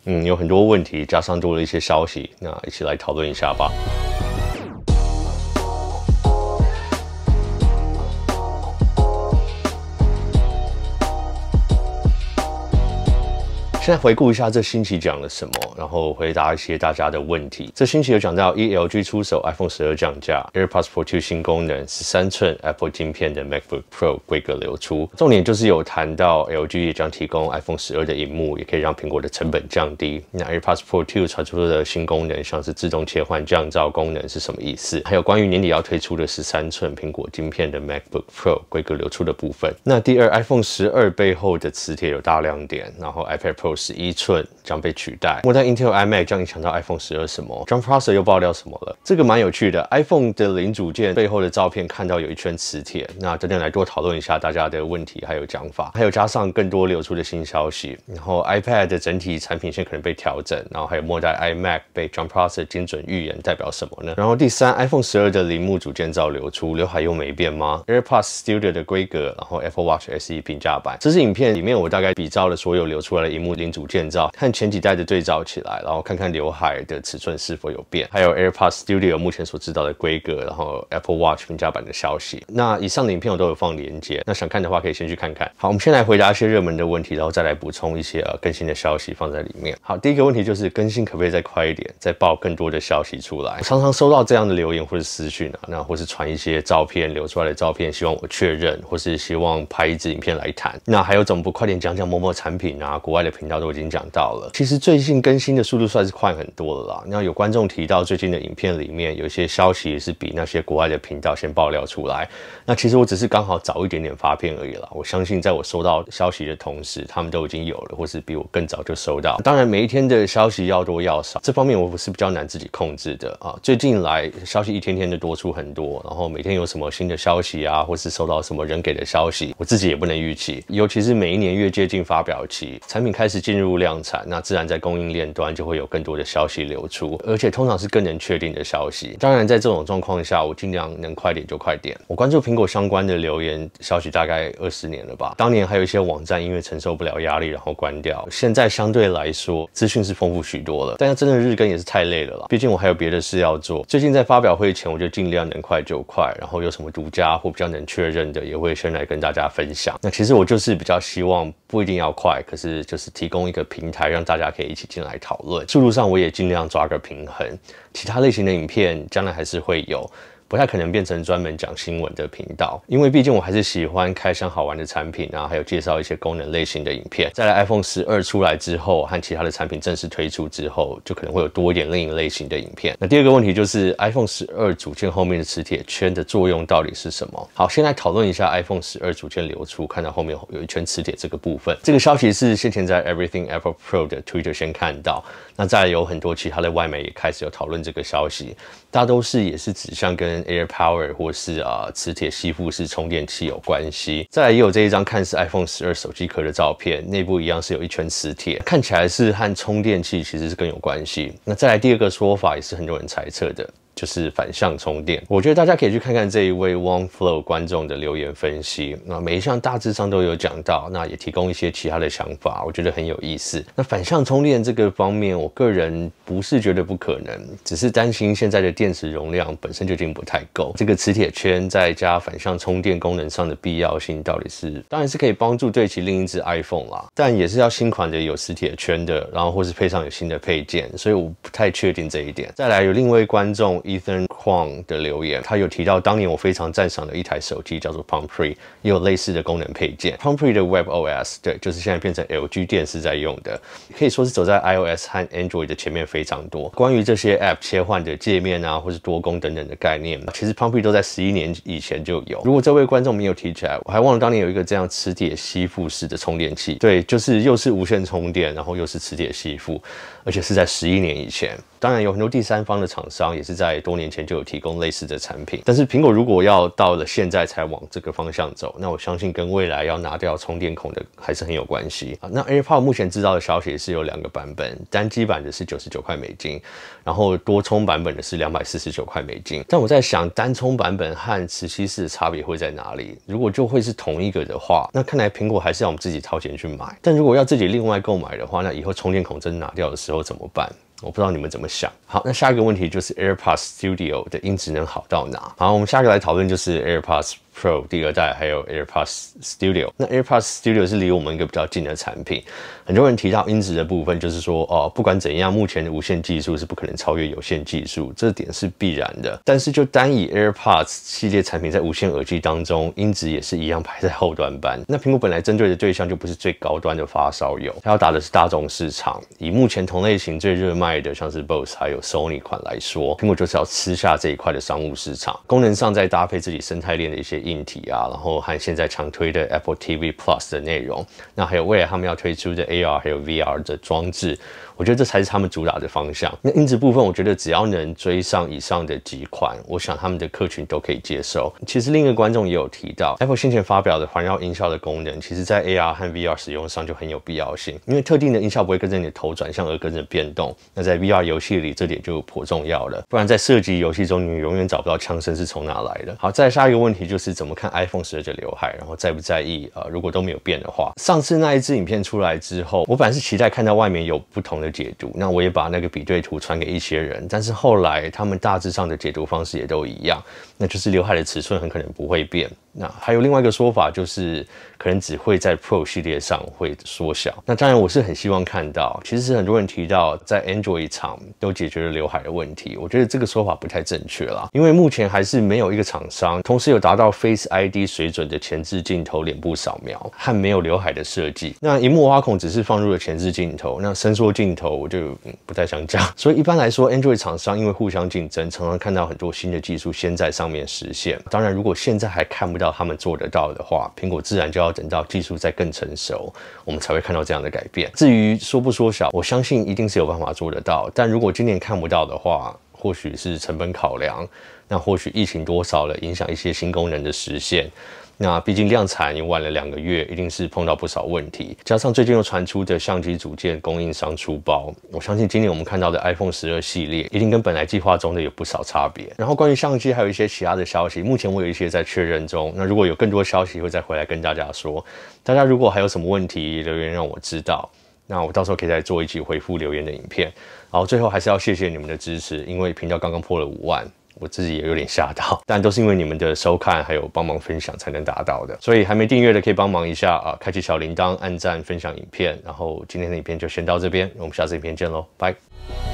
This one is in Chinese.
有很多问题，加上多了一些消息，那一起来讨论一下吧。现在回顾一下这星期讲了什么，然后回答一些大家的问题。这星期有讲到，LG 出手 iPhone 12降价 ，AirPods Pro 2新功能，13寸 Apple 晶片的 MacBook Pro 规格流出。重点就是有谈到 LG 也将提供 iPhone 12的萤幕，也可以让苹果的成本降低。那 AirPods Pro 2传出的新功能，像是自动切换降噪功能是什么意思？还有关于年底要推出的13寸苹果晶片的 MacBook Pro 规格流出的部分。那第二 ，iPhone 12背后的磁铁有大亮点，然后 iPad Pro 11寸将被取代。末代 Intel iMac 将影响到 iPhone 12什么 ？John Prosser 又爆料什么了？这个蛮有趣的。iPhone 的零组件背后的照片看到有一圈磁铁，那等等来多讨论一下大家的问题还有讲法，还有加上更多流出的新消息。然后 iPad 的整体产品线可能被调整，然后还有末代 iMac 被 John Prosser 精准预言代表什么呢？然后第三 ，iPhone 12的萤幕组件照流出，刘海又没变吗 ？AirPods Studio 的规格，然后 Apple Watch SE 平价版。这支影片里面我大概比照了所有流出来的萤幕零组件照，和前几代的对照起来，然后看看刘海的尺寸是否有变，还有 AirPods Studio 目前所知道的规格，然后 Apple Watch 平价版的消息。那以上的影片我都有放连结，那想看的话可以先去看看。好，我们先来回答一些热门的问题，然后再来补充一些更新的消息放在里面。好，第一个问题就是更新可不可以再快一点，再爆更多的消息出来？我常常收到这样的留言或是私讯那或是传一些照片流出来的照片，希望我确认，或是希望拍一支影片来谈。那还有怎么不快点讲讲某某产品国外的频道都已经讲到了。其实最近更新的速度算是快很多了啦。那有观众提到最近的影片里面有一些消息是比那些国外的频道先爆料出来。那其实我只是刚好早一点点发片而已啦。我相信在我收到消息的同时，他们都已经有了，或是比我更早就收到。当然每一天的消息要多要少，这方面我是比较难自己控制的最近来消息一天天的多出很多，然后每天有什么新的消息或是收到什么人给的消息，我自己也不能预期。尤其是每一年越接近发表期，产品开始进入量产，那自然在供应链端就会有更多的消息流出，而且通常是更能确定的消息。当然在这种状况下，我尽量能快点就快点。我关注苹果相关的留言消息大概20年了吧，当年还有一些网站因为承受不了压力然后关掉，现在相对来说资讯是丰富许多了，但要真的日更也是太累了啦，毕竟我还有别的事要做。最近在发表会前，我就尽量能快就快，然后有什么独家或比较能确认的，也会先来跟大家分享。那其实我就是比较希望不一定要快，可是就是提供一个平台让大家可以一起进来讨论。速度上我也尽量抓个平衡，其他类型的影片将来还是会有，不太可能变成专门讲新闻的频道，因为毕竟我还是喜欢开箱好玩的产品还有介绍一些功能类型的影片。再来 iPhone 12出来之后，和其他的产品正式推出之后，就可能会有多一点另一类型的影片。那第二个问题就是 iPhone 12组件后面的磁铁圈的作用到底是什么？好，先来讨论一下 iPhone 12组件流出，看到后面有一圈磁铁这个部分。这个消息是先前在 Everything Apple Pro 的 Twitter 先看到，那再来有很多其他的外媒也开始有讨论这个消息，大都是也是指向跟AirPower 或是磁铁吸附式充电器有关系。再来也有这一张看似 iPhone 12手机壳的照片，内部一样是有一圈磁铁，看起来是和充电器其实是更有关系。那再来第二个说法也是很多人猜测的，就是反向充电。我觉得大家可以去看看这一位 OneFlow 观众的留言分析，那每一项大致上都有讲到，那也提供一些其他的想法，我觉得很有意思。那反向充电这个方面，我个人不是觉得不可能，只是担心现在的电池容量本身就已经不太够，这个磁铁圈再加反向充电功能上的必要性到底是，当然是可以帮助对齐另一只 iPhone 啦，但也是要新款的有磁铁圈的，然后或是配上有新的配件，所以我不太确定这一点。再来有另一位观众 Ethan Kwong 的留言，他有提到当年我非常赞赏的一台手机叫做 Palm Pre， 也有类似的功能配件。Palm Pre 的 WebOS， 对，就是现在变成 LG 电视在用的，可以说是走在 iOS 和 Android 的前面非常多。关于这些 App 切换的界面或是多功等等的概念，其实 Palm Pre 都在11年以前就有。如果这位观众没有提起来，我还忘了当年有一个这样磁铁吸附式的充电器，对，就是又是无线充电，然后又是磁铁吸附，而且是在11年以前。当然有很多第三方的厂商也是在在多年前就有提供类似的产品。但是苹果如果要到了现在才往这个方向走，那我相信跟未来要拿掉充电孔的还是很有关系。那 AirPods 目前知道的消息是有2个版本，单机版的是99块美金，然后多充版本的是249块美金。但我在想，单充版本和磁吸式的差别会在哪里？如果就会是同一个的话，那看来苹果还是要我们自己掏钱去买。但如果要自己另外购买的话，那以后充电孔真拿掉的时候怎么办？我不知道你们怎么想。好，那下一个问题就是 AirPods Studio 的音质能好到哪？好，我们下一个来讨论就是 AirPods Pro 第2代还有 AirPods Studio。那 AirPods Studio 是离我们一个比较近的产品，很多人提到音质的部分，就是说不管怎样，目前的无线技术是不可能超越有线技术，这点是必然的。但是就单以 AirPods 系列产品在无线耳机当中，音质也是一样排在后端班。那苹果本来针对的对象就不是最高端的发烧友，它要打的是大众市场。以目前同类型最热卖的，像是 Bose 还有 Sony 款来说，苹果就是要吃下这一块的商务市场。功能上再搭配自己生态链的一些硬体啊，然后和现在强推的 Apple TV Plus 的内容，那还有未来他们要推出的 AR 还有 VR 的装置，我觉得这才是他们主打的方向。那音质部分，我觉得只要能追上以上的几款，我想他们的客群都可以接受。其实另一个观众也有提到 ，Apple 先前发表的环绕音效的功能，其实在 AR 和 VR 使用上就很有必要性，因为特定的音效不会跟着你的头转向而跟着变动。那在 VR 游戏里，这点就颇重要了，不然在射击游戏中，你永远找不到枪声是从哪来的。好，再来下一个问题就是怎么看 iPhone 12的刘海，然后在不在意如果都没有变的话。上次那一支影片出来之后，我本来是期待看到外面有不同的解读，那我也把那个比对图传给一些人，但是后来他们大致上的解读方式也都一样，那就是刘海的尺寸很可能不会变。那还有另外一个说法就是，可能只会在 Pro 系列上会缩小。那当然我是很希望看到，其实是很多人提到在 Android 厂都解决了刘海的问题，我觉得这个说法不太正确啦，因为目前还是没有一个厂商同时有达到 Face ID 水准的前置镜头脸部扫描和没有刘海的设计。那萤幕挖孔只是放入了前置镜头，那伸缩镜头我就不太想讲。所以一般来说 Android 厂商因为互相竞争，常常看到很多新的技术先在上面实现。当然如果现在还看不到他们做得到的话，苹果自然就要等到技术再更成熟，我们才会看到这样的改变。至于缩不缩小，我相信一定是有办法做得到，但如果今年看不到的话，或许是成本考量，那或许疫情多少了影响一些新功能的实现。那毕竟量产也晚了2个月，一定是碰到不少问题。加上最近又传出的相机组件供应商出包，我相信今年我们看到的 iPhone 12系列一定跟本来计划中的有不少差别。然后关于相机还有一些其他的消息，目前我有一些在确认中。那如果有更多消息会再回来跟大家说。大家如果还有什么问题留言让我知道，那我到时候可以再做一集回复留言的影片。然后最后还是要谢谢你们的支持，因为频道刚刚破了5万。我自己也有点吓到，但都是因为你们的收看还有帮忙分享才能达到的，所以还没订阅的可以帮忙一下啊，开启小铃铛、按赞、分享影片，然后今天的影片就先到这边，我们下次影片见喽，拜。